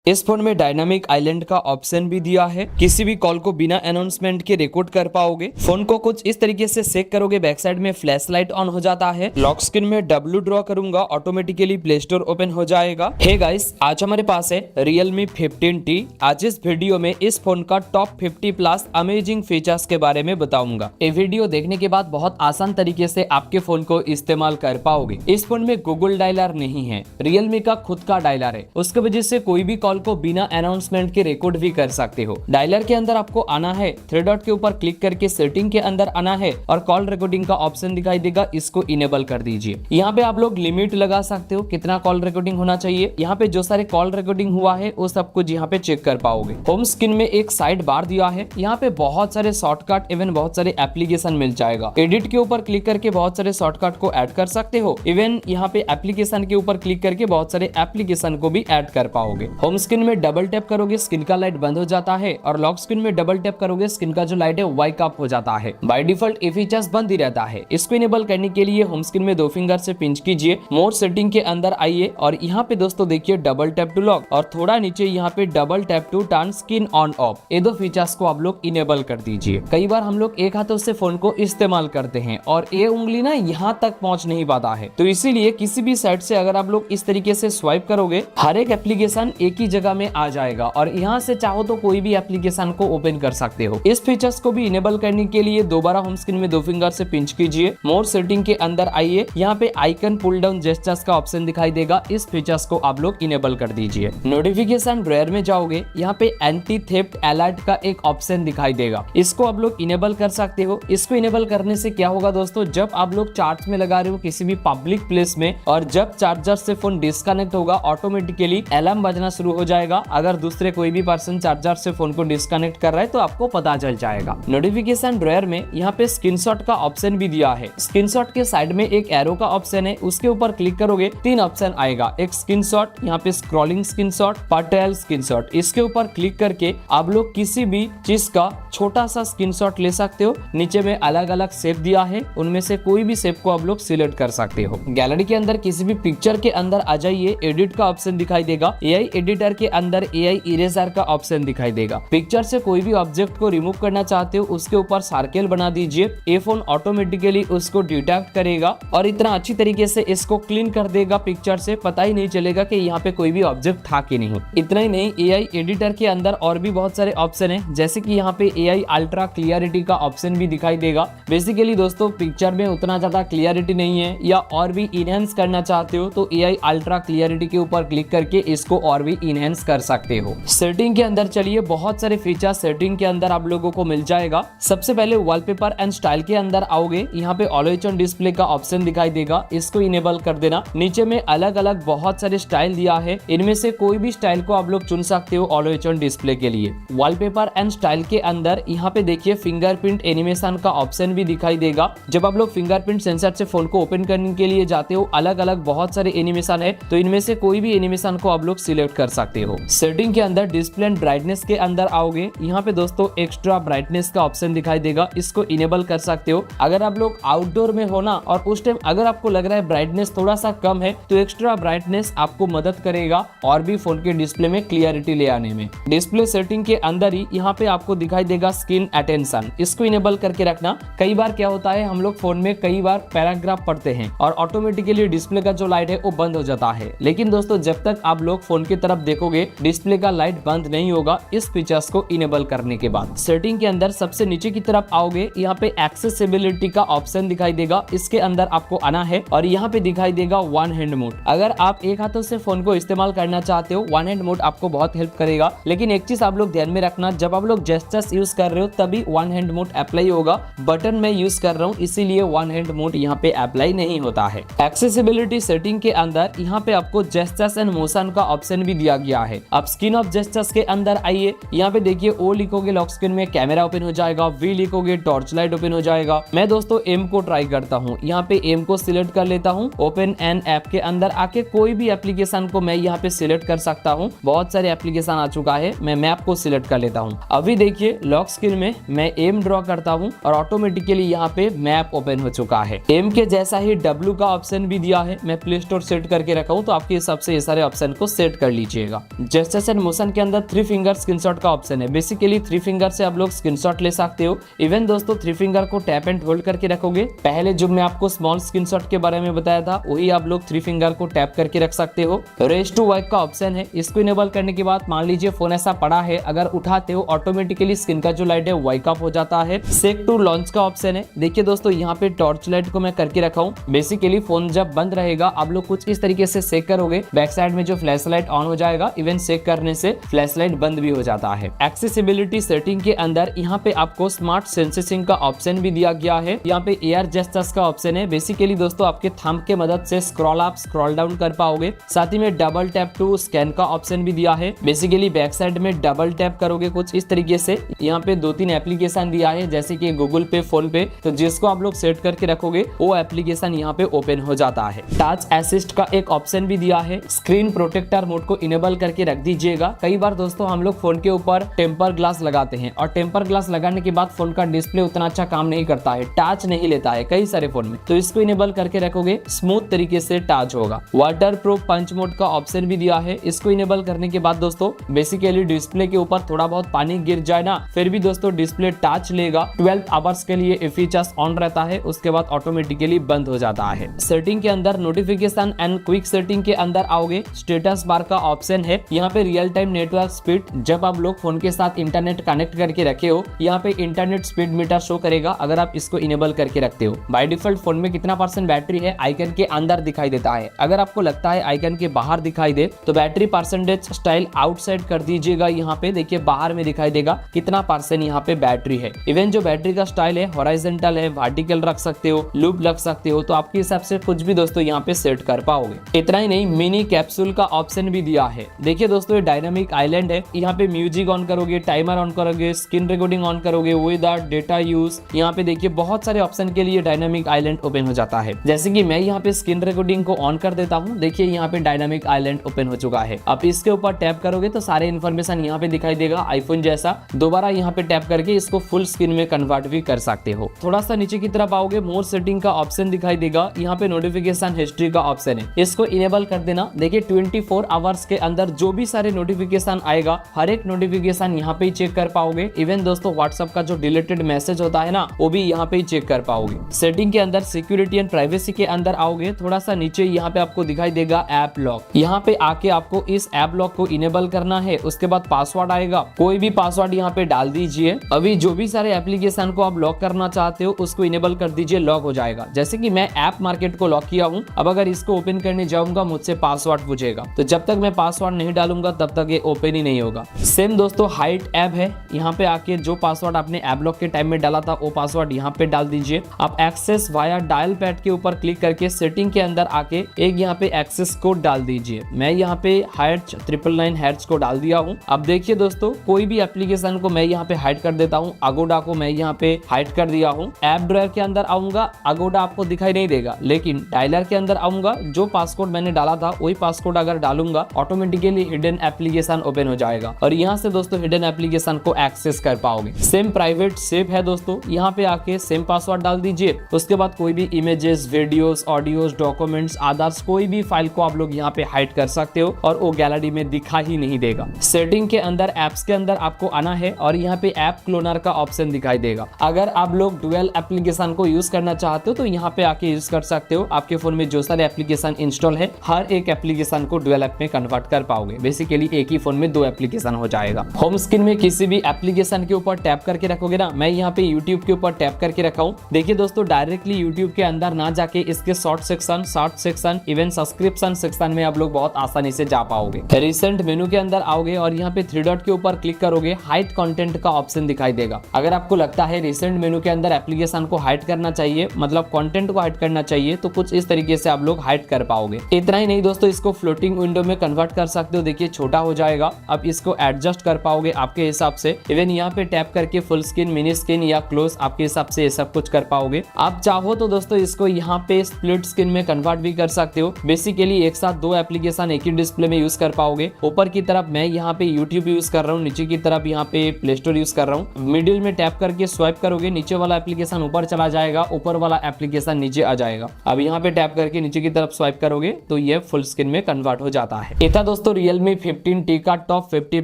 इस फोन में dynamic island का ऑप्शन भी दिया है। किसी भी कॉल को बिना अनाउंसमेंट के रिकॉर्ड कर पाओगे। फोन को कुछ इस तरीके से सेक करोगे, बैक साइड में फ्लैश लाइट ऑन हो जाता है। लॉक स्क्रीन में डब्ल्यू ड्रॉ करूंगा, ऑटोमेटिकली प्ले स्टोर ओपन हो जाएगा। हे गाइस, आज हमारे पास है Realme 15T। आज इस वीडियो में इस फोन का टॉप 50 प्लस अमेजिंग फीचर्स के बारे में बताऊंगा। ये वीडियो देखने के बाद बहुत आसान तरीके से आपके फोन को इस्तेमाल कर पाओगे। इस फोन में गूगल डायलर नहीं है, Realme का खुद का डायलर है। उसकी वजह से कोई भी कॉल को बिना अनाउंसमेंट के रिकॉर्ड भी कर सकते हो। डायलर के अंदर आपको आना है, थ्री डॉट के ऊपर क्लिक करके सेटिंग के अंदर आना है और कॉल रिकॉर्डिंग का ऑप्शन दिखाई देगा, इसको इनेबल कर दीजिए। यहाँ पे आप लोग लिमिट लगा सकते हो कितना कॉल रिकॉर्डिंग होना चाहिए। यहाँ पे जो सारे कॉल रिकॉर्डिंग हुआ है वो सब कुछ यहाँ पे चेक कर पाओगे। होम स्क्रीन में एक साइड बार दिया है, यहाँ पे बहुत सारे शॉर्टकट इवन बहुत सारे एप्लीकेशन मिल जाएगा। एडिट के ऊपर क्लिक करके बहुत सारे शॉर्टकट को ऐड कर सकते हो। इवन यहाँ पे एप्लीकेशन के ऊपर क्लिक करके बहुत सारे एप्लीकेशन को भी ऐड कर पाओगे। होम स्क्रीन में डबल टैप करोगे, स्क्रीन का लाइट बंद हो जाता है और लॉक स्क्रीन में डबल टैप करोगे, स्क्रीन का जो लाइट है वाइक अप हो जाता है। बाय डिफॉल्ट ये फीचर्स बंद ही रहता है। इसको इनेबल करने के लिए होम स्क्रीन में दो फिंगर से पिंच कीजिए, मोर सेटिंग के अंदर आइए और यहाँ पे दोस्तों देखिए डबल टैप टू लॉक और थोड़ा नीचे यहाँ पे double tap to turn screen on off. ये दो फीचर्स को आप लोग इनेबल कर दीजिए। कई बार हम लोग एक हाथों से फोन को इस्तेमाल करते हैं और ये उंगली ना यहाँ तक पहुँच नहीं पाता है, तो इसीलिए किसी भी साइड से अगर आप लोग इस तरीके से स्वाइप करोगे, हर एक एप्लीकेशन एक ही जगह में आ जाएगा और यहाँ से चाहो तो कोई भी एप्लीकेशन को ओपन कर सकते हो। इस फीचर्स को भी इनेबल करने के लिए दोबारा होम स्क्रीन में दो फिंगर से पिंच कीजिए, मोर सेटिंग के अंदर आइए, यहाँ पे आइकन पुल डाउन जेस्चर्स का ऑप्शन दिखाई देगा। इस फीचर्स को आप लोग इनेबल कर दीजिए। नोटिफिकेशन ड्रॉयर में जाओगे, यहाँ पे एंटी थेफ्ट अलर्ट का एक ऑप्शन दिखाई देगा, इसको आप लोग इनेबल कर सकते हो। इसको इनेबल करने से क्या होगा दोस्तों, जब आप लोग चार्ज में लगा रहे हो किसी भी पब्लिक प्लेस में और जब चार्जर से फोन डिस्कनेक्ट होगा, ऑटोमेटिकली अलार्म बजना शुरू हो जाएगा। अगर दूसरे कोई भी पर्सन चार्जर से फोन को डिस्कनेक्ट कर रहा है तो आपको पता चल जाएगा। नोटिफिकेशन ड्रॉयर में यहाँ पे स्क्रीनशॉट का ऑप्शन भी दिया है। स्क्रीनशॉट के साइड में एक एरो का ऑप्शन है, उसके ऊपर क्लिक करोगे तीन ऑप्शन आएगा, एक स्क्रीनशॉट, यहाँ पे स्क्रॉलिंग स्क्रीनशॉट, पर्टेल स्क्रीनशॉट। इसके ऊपर क्लिक करके आप लोग किसी भी चीज का छोटा सा स्क्रीनशॉट ले सकते हो। नीचे में अलग अलग शेप दिया है, उनमें से कोई भी शेप को आप लोग सिलेक्ट कर सकते हो। गैलरी के अंदर किसी भी पिक्चर के अंदर आ जाइए, एडिट का ऑप्शन दिखाई देगा। AI एडिटर के अंदर AI इरेजर का ऑप्शन दिखाई देगा। पिक्चर से कोई भी ऑब्जेक्ट को रिमूव करना चाहते हो, उसके ऊपर सर्कल बना दीजिए। ये फोन ऑटोमेटिकली उसको डिटेक्ट करेगा और इतना अच्छी तरीके से इसको क्लीन कर देगा पिक्चर से, पता ही नहीं चलेगा कि यहाँ पे कोई भी ऑब्जेक्ट था कि नहीं। इतना ही नहीं, AI एडिटर के अंदर और भी बहुत सारे ऑप्शन है, जैसे कि यहाँ पे AI अल्ट्रा क्लियरिटी का ऑप्शन भी दिखाई देगा। बेसिकली दोस्तों पिक्चर में उतना ज्यादा क्लियरिटी नहीं है या और भी इनहेंस करना चाहते हो तो AI अल्ट्रा क्लियरिटी के ऊपर क्लिक करके इसको और भी इनहेंस कर सकते हो। सेटिंग के अंदर चलिए, बहुत सारे फीचर सेटिंग के अंदर आप लोगों को मिल जाएगा। सबसे पहले वॉलपेपर एंड स्टाइल के अंदर आओगे, यहाँ पे ऑलवेज ऑन डिस्प्ले का ऑप्शन दिखाई देगा, इसको इनेबल कर देना। नीचे में अलग अलग बहुत सारे स्टाइल दिया है, इनमें से कोई भी स्टाइल को आप लोग चुन सकते हो ऑलवेज ऑन डिस्प्ले के लिए। वॉलपेपर एंड स्टाइल के अंदर यहाँ पे देखिए फिंगरप्रिंट एनिमेशन का ऑप्शन भी दिखाई देगा। जब आप लोग फिंगरप्रिंट सेंसर से फोन को ओपन करने के लिए जाते हो, अलग अलग बहुत सारे एनिमेशन है, तो इनमें से कोई भी एनिमेशन को आप लोग सिलेक्ट कर सकते हो। सेटिंग के अंदर डिस्प्ले एंड ब्राइटनेस के अंदर आओगे, यहाँ पे दोस्तों एक्स्ट्रा ब्राइटनेस का ऑप्शन दिखाई देगा, इसको इनेबल कर सकते हो। अगर आप लोग आउटडोर में हो ना और उस टाइम अगर आपको लग रहा है ब्राइटनेस थोड़ा सा कम है, तो एक्स्ट्रा ब्राइटनेस आपको मदद करेगा और भी फोन के डिस्प्ले में क्लियरिटी ले आने में। डिस्प्ले सेटिंग के अंदर ही यहाँ पे आपको दिखाई देगा स्क्रीन अटेंशन, इसको इनेबल करके रखना। कई बार क्या होता है, हम लोग फोन में कई बार पैराग्राफ पढ़ते हैं और ऑटोमेटिकली डिस्प्ले का जो लाइट है वो बंद हो जाता है, लेकिन दोस्तों जब तक आप लोग फोन की तरफ देखोगे डिस्प्ले का लाइट बंद नहीं होगा इस फीचर्स को इनेबल करने के बाद। सेटिंग के अंदर सबसे नीचे की तरफ आओगे, यहाँ पे एक्सेसिबिलिटी का ऑप्शन दिखाई देगा, इसके अंदर आपको आना है और यहाँ पे दिखाई देगा वन हैंड मोड। अगर आप एक हाथों से फोन को इस्तेमाल करना चाहते हो, वन हैंड मोड आपको बहुत हेल्प करेगा। लेकिन एक चीज आप लोग ध्यान में रखना, जब आप लोग जेस्चर्स यूज कर रहे हो तभी वन हैंड मोड अप्लाई होगा। बटन में यूज कर रहा हूँ इसीलिए वन हैंड मोड यहाँ पे अप्लाई नहीं होता है। एक्सेसिबिलिटी सेटिंग के अंदर यहाँ पे आपको जेस्चर्स एंड मोशन का ऑप्शन भी दिया गया है। आप स्क्रीन ऑफ जेस्चर्स के अंदर आइए, यहाँ पे देखिए ओ लिखोगे लॉक स्क्रीन में कैमरा ओपन हो जाएगा, वी लिखोगे टॉर्च लाइट ओपन हो जाएगा। मैं दोस्तों एम को ट्राई करता हूँ, यहाँ पे एम को सिलेक्ट कर लेता हूँ। ओपन एन ऐप के अंदर आके कोई भी एप्लीकेशन को मैं यहाँ पे सिलेक्ट कर सकता हूँ। बहुत सारे एप्लीकेशन आ चुका है, मैं मैप को सिलेक्ट कर लेता हूँ। अभी देखिए लॉक स्क्रीन में मैं एम ड्रॉ करता हूँ और ऑटोमेटिकली यहाँ पे मैप ओपन हो चुका है। एम के जैसा ही डब्ल्यू का ऑप्शन भी दिया है, मैं प्ले स्टोर सेट करके रखा हूँ, तो आपके हिसाब से ये सारे ऑप्शन को सेट कर लीजिएगा। रहेगा। जेस्चर्स एंड मोशन के अंदर 3 फिंगर स्क्रीनशॉट का ऑप्शन है। बेसिकली 3 फिंगर से आप लोग स्क्रीनशॉट ले सकते हो। इवन दोस्तों 3 फिंगर को टैप एंड होल्ड करके रखोगे। पहले जो मैं आपको स्मॉल स्क्रीनशॉट के बारे में बताया था वही आप लोग 3 फिंगर को टैप करके रख सकते हो। रेज टू वाइप का ऑप्शन है, इसको इनेबल करने के बाद मान लीजिए फोन ऐसा पड़ा है, अगर उठाते हो ऑटोमेटिकली स्क्रीन का जो लाइट है वाइक अप हो जाता है। सेक टू लॉन्च का ऑप्शन है। देखिए दोस्तों यहाँ पे टॉर्च लाइट को मैं करके रखा हूँ। बेसिकली फोन जब बंद रहेगा आप लोग कुछ इस तरीके से सेक करोगे, बैक साइड में जो फ्लैश लाइट ऑन हो जाएगा। इवन सेक करने से फ्लैश लाइट बंद भी हो जाता है। एक्सेसिबिलिटी सेटिंग के अंदर यहाँ पे आपको स्मार्ट सेंसिंग का ऑप्शन भी दिया गया है। यहाँ पे एयर जेस्चर्स का ऑप्शन है। बेसिकली दोस्तों आपके थंब के मदद से स्क्रॉल अप स्क्रॉल डाउन कर पाओगे। साथ ही में डबल टैप टू स्कैन का ऑप्शन भी दिया है। बेसिकली बैक साइड में डबल टैप करोगे कुछ इस तरीके से। यहाँ पे 2-3 एप्लीकेशन दिया है जैसे कि गूगल पे, फोन पे, तो जिसको आप लोग सेट करके रखोगे वो एप्लीकेशन यहाँ पे ओपन हो जाता है। टच असिस्ट का एक ऑप्शन भी दिया है। स्क्रीन प्रोटेक्टर मोड को इनेबल करके रख दीजिएगा। कई बार दोस्तों हम लोग फोन के ऊपर टेम्पर ग्लास लगाते हैं और टेम्पर ग्लास लगाने के बाद फोन का डिस्प्ले उतना अच्छा काम नहीं करता है, टच नहीं लेता है कई सारे फोन में, तो इसको इनेबल करके रखोगे स्मूथ तरीके से टच होगा। वाटर प्रूफ पंच मोड का ऑप्शन भी दिया है। इसको इनेबल करने के बाद दोस्तों बेसिकली डिस्प्ले के ऊपर थोड़ा बहुत पानी गिर जाए ना, फिर भी दोस्तों डिस्प्ले टच लेगा। 12 आवर्स के लिए फीचर्स ऑन रहता है, उसके बाद ऑटोमेटिकली बंद हो जाता है। सेटिंग के अंदर नोटिफिकेशन एंड क्विक सेटिंग के अंदर आओगे, स्टेटस बार का ऑप्शन है। यहाँ पे रियल टाइम नेटवर्क स्पीड, जब आप लोग फोन के साथ इंटरनेट कनेक्ट करके रखे हो यहाँ पे इंटरनेट स्पीड मीटर शो करेगा अगर आप इसको इनेबल करके रखते हो। बाय डिफॉल्ट फोन में कितना % बैटरी है आइकन के अंदर दिखाई देता है। अगर आपको लगता है आइकन के बाहर दिखाई दे तो बैटरी परसेंटेज स्टाइल आउटसाइड कर दीजिएगा। यहाँ पे देखिए बाहर में दिखाई देगा कितना % यहाँ पे बैटरी है। इवन जो बैटरी का स्टाइल है हॉरिजॉन्टल है, वर्टिकल रख सकते हो, लूप रख सकते हो, तो आपके हिसाब से कुछ भी दोस्तों यहाँ पे सेट कर पाओगे। इतना ही नहीं, मिनी कैप्सूल का ऑप्शन भी दिया है। देखिए दोस्तों ये डायनामिक आइलैंड है। यहाँ पे म्यूजिक ऑन करोगे, टाइमर ऑन करोगे, स्क्रीन रिकॉर्डिंग ऑन करोगे, विदाउट डेटा यूज, यहाँ पे देखिए बहुत सारे ऑप्शन के लिए डायनामिक आइलैंड ओपन हो जाता है। जैसे कि मैं यहाँ पे स्क्रीन रिकॉर्डिंग को ऑन कर देता हूँ, देखिए यहाँ पे डायनामिक आइलैंड ओपन हो चुका है। अब इसके ऊपर टैप करोगे तो सारे इन्फॉर्मेशन यहाँ पे दिखाई देगा आईफोन जैसा। दोबारा यहाँ पे टैप करके इसको फुल स्क्रीन में कन्वर्ट भी कर सकते हो। थोड़ा सा नीचे की तरफ आओगे, मोर सेटिंग का ऑप्शन दिखाई देगा। यहाँ पे नोटिफिकेशन हिस्ट्री का ऑप्शन है, इसको इनेबल कर देना। देखिए 24 आवर्स के अंदर जो भी सारे नोटिफिकेशन आएगा हर एक नोटिफिकेशन यहाँ पे ही चेक कर पाओगे। इवन दोस्तों व्हाट्सएप का जो डिलीटेड मैसेज होता है ना वो भी यहाँ पे ही चेक कर पाओगे। सेटिंग के अंदर सिक्योरिटी एंड प्राइवेसी के अंदर आओगे, थोड़ा सा नीचे यहाँ पे आपको दिखाई देगा ऐप लॉक। यहाँ पे आके आपको इस ऐप लॉक को इनेबल करना है। उसके बाद पासवर्ड आएगा, कोई भी पासवर्ड यहाँ पे डाल दीजिए। अभी जो भी सारे एप्लीकेशन को आप लॉक करना चाहते हो उसको इनेबल कर दीजिए, लॉक हो जाएगा। जैसे कि मैं ऐप मार्केट को लॉक किया हूँ, अब अगर इसको ओपन करने जाऊंगा मुझसे पासवर्ड पूछेगा, तो जब तक मैं पासवर्ड नहीं डालूंगा तब तक ये ओपन ही नहीं होगा। सेम दोस्तों हाइट ऐप है, यहाँ पे आके जो पासवर्ड आपने ऐप लॉक के टाइम में डाला था वो पासवर्ड यहाँ पे डाल दीजिए। आप एक्सेस वाया डायल पैड के ऊपर क्लिक करके सेटिंग के अंदर आके एक यहाँ पे एक्सेस कोड डाल दीजिए। मैं यहाँ पे हर्ट्ज 999 को डाल दिया हूँ। अब देखिए दोस्तों कोई भी एप्लीकेशन को मैं यहाँ पे हाइड कर देता हूँ। अगोडा को मैं यहाँ पे हाइड कर दिया हूँ। ऐप ड्रायर के अंदर आऊंगा, अगोडा आपको दिखाई नहीं देगा, लेकिन डायलर के अंदर आऊंगा, जो पासकोड मैंने डाला था वही पासकोड अगर डालूंगा ऑटोमेटिकली हिडन एप्लीकेशन ओपन हो जाएगा और यहाँ से दोस्तों हिडन एप्लीकेशन को एक्सेस कर पाओगे। सेम प्राइवेट सेव है दोस्तों, यहाँ पे आके सेम पासवर्ड डाल दीजिए। उसके बाद कोई भी इमेजेस, वीडियोस, ऑडियोस, डॉक्यूमेंट्स, आदर्स कोई भी फाइल को आप लोग यहाँ पे हाइड कर सकते हो और वो गैलरी में दिखा ही नहीं देगा। सेटिंग के अंदर एप्स के अंदर आपको आना है और यहाँ पे ऐप क्लोनर का ऑप्शन दिखाई देगा। अगर आप लोग डुअल एप्लीकेशन को यूज करना चाहते हो तो यहाँ पे आके यूज कर सकते हो। आपके फोन में जो सारे एप्लीकेशन इंस्टॉल है हर एक एप्लीकेशन को डुअल ऐप में कन्वर्ट कर पाओगे। बेसिकली एक ही फोन में 2 एप्लीकेशन हो जाएगा। होम स्क्रीन में किसी भी एप्लीकेशन के ऊपर टैप करके रखोगे ना, मैं यहाँ पे यूट्यूब के ऊपर टैप करके रखा हूँ। देखिए दोस्तों डायरेक्टली यूट्यूब के अंदर ना जाके इसके short section even subscription section में आप लोग बहुत आसानी से जा पाओगे। रिसेंट मेनू के अंदर आओगे और यहाँ पे 3 डॉट के ऊपर क्लिक करोगे, हाइड कंटेंट का ऑप्शन दिखाई देगा। अगर आपको लगता है रिसेंट मेनू के अंदर एप्लीकेशन को हाइड करना चाहिए, मतलब कंटेंट को हाइड करना चाहिए, तो कुछ इस तरीके से आप लोग हाइड कर पाओगे। इतना ही नहीं दोस्तों, इसको फ्लोटिंग विंडो में कन्वर्ट कर सकते हो। देखिए छोटा हो जाएगा, अब इसको एडजस्ट कर पाओगे आपके हिसाब से। इवन यहाँ पे टैप करके फुल स्क्रीन, मिनी स्क्रीन या क्लोज आपके हिसाब से ये सब कुछ कर पाओगे। आप चाहो तो दोस्तों इसको यहाँ पे स्प्लिट स्क्रीन में कन्वर्ट भी कर सकते हो। बेसिकली एक साथ 2 एप्लीकेशन एक ही डिस्प्ले में यूज कर पाओगे। ऊपर की तरफ मैं यहाँ पे यूट्यूब यूज कर रहा हूँ, नीचे की तरफ यहाँ पे प्ले स्टोर यूज कर रहा हूँ। मिडिल में टैप करके स्वाइप करोगे, नीचे वाला एप्लीकेशन ऊपर चला जाएगा, ऊपर वाला एप्लीकेशन नीचे आ जाएगा। अब यहाँ पे टैप करके नीचे की तरफ स्वाइप करोगे तो ये फुल स्क्रीन में कन्वर्ट हो जाता है। इतना दोस्तों दोस्तों Realme 15T का टॉप 50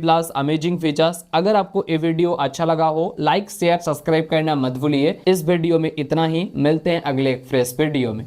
प्लस अमेजिंग फीचर्स। अगर आपको ये वीडियो अच्छा लगा हो, लाइक शेयर सब्सक्राइब करना मत भूलिए। इस वीडियो में इतना ही, मिलते हैं अगले एक फ्रेश वीडियो में।